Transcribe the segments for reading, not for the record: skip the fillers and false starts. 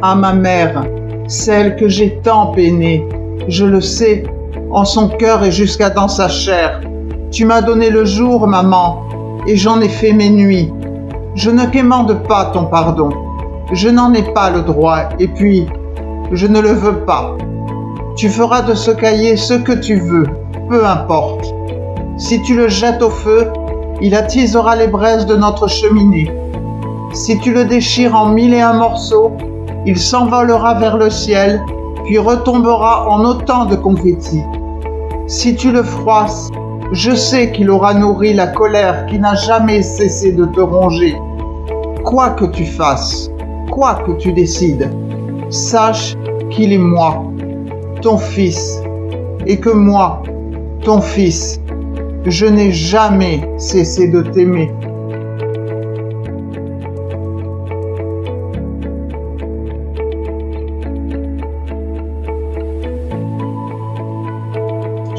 à ma mère, celle que j'ai tant peinée. Je le sais, en son cœur et jusqu'à dans sa chair. Tu m'as donné le jour, maman, et j'en ai fait mes nuits. Je ne quémande pas ton pardon. Je n'en ai pas le droit, et puis, je ne le veux pas. Tu feras de ce cahier ce que tu veux, peu importe. Si tu le jettes au feu, il attisera les braises de notre cheminée. Si tu le déchires en 1001 morceaux, il s'envolera vers le ciel, puis retombera en autant de confettis. Si tu le froisses, je sais qu'il aura nourri la colère qui n'a jamais cessé de te ronger. Quoi que tu fasses, quoi que tu décides, sache qu'il est moi, ton fils, et que moi, ton fils, je n'ai jamais cessé de t'aimer.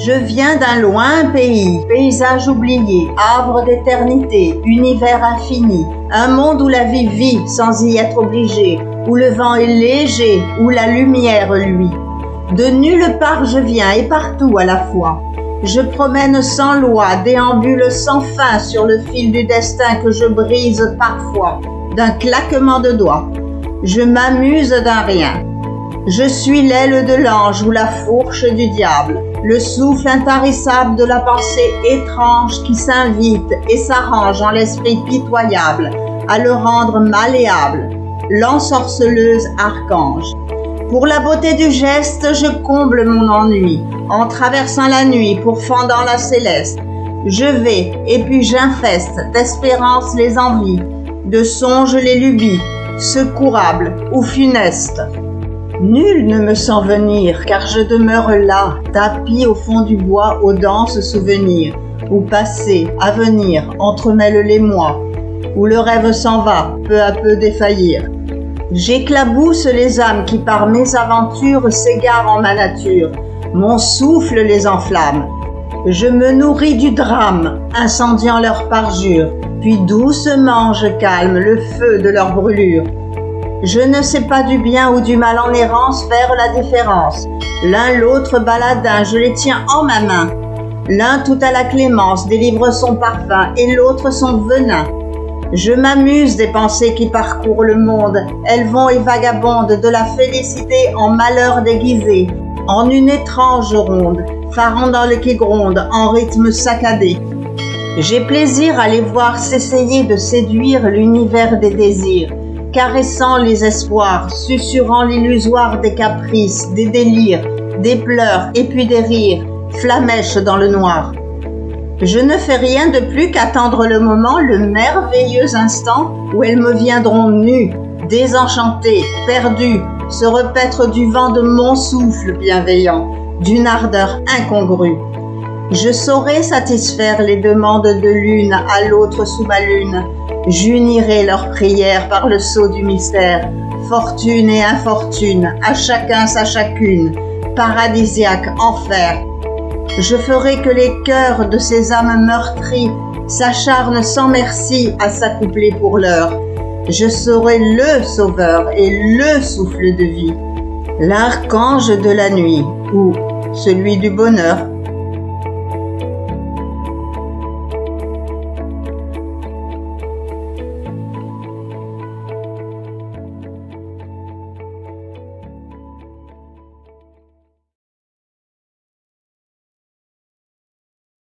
Je viens d'un loin pays, paysage oublié, havre d'éternité, univers infini, un monde où la vie vit sans y être obligée, où le vent est léger, où la lumière luit. De nulle part je viens et partout à la fois. Je promène sans loi, déambule sans fin sur le fil du destin que je brise parfois, d'un claquement de doigts. Je m'amuse d'un rien. Je suis l'aile de l'ange ou la fourche du diable, le souffle intarissable de la pensée étrange qui s'invite et s'arrange en l'esprit pitoyable à le rendre malléable, l'ensorceleuse archange. Pour la beauté du geste, je comble mon ennui, en traversant la nuit pourfendant la céleste. Je vais et puis j'infeste d'espérance les envies, de songes les lubies, secourables ou funestes. Nul ne me sent venir, car je demeure là, tapi au fond du bois aux denses souvenirs, où passé, avenir, entremêlent les mois, où le rêve s'en va, peu à peu défaillir. J'éclabousse les âmes qui par mes aventures s'égarent en ma nature, mon souffle les enflamme. Je me nourris du drame, incendiant leur parjure, puis doucement je calme le feu de leur brûlure. Je ne sais pas du bien ou du mal en errance vers la différence. L'un l'autre baladin, je les tiens en ma main. L'un tout à la clémence délivre son parfum et l'autre son venin. Je m'amuse des pensées qui parcourent le monde. Elles vont et vagabondent de la félicité en malheur déguisé, en une étrange ronde, farandole qui gronde en rythme saccadé. J'ai plaisir à les voir s'essayer de séduire l'univers des désirs, caressant les espoirs, susurrant l'illusoire des caprices, des délires, des pleurs et puis des rires, flamèches dans le noir. Je ne fais rien de plus qu'attendre le moment, le merveilleux instant où elles me viendront nues, désenchantées, perdues, se repaître du vent de mon souffle bienveillant, d'une ardeur incongrue. Je saurai satisfaire les demandes de l'une à l'autre sous ma lune. J'unirai leurs prières par le sceau du mystère, fortune et infortune, à chacun sa chacune, paradisiaque enfer. Je ferai que les cœurs de ces âmes meurtries s'acharnent sans merci à s'accoupler pour l'heure. Je serai le sauveur et le souffle de vie, l'archange de la nuit ou celui du bonheur.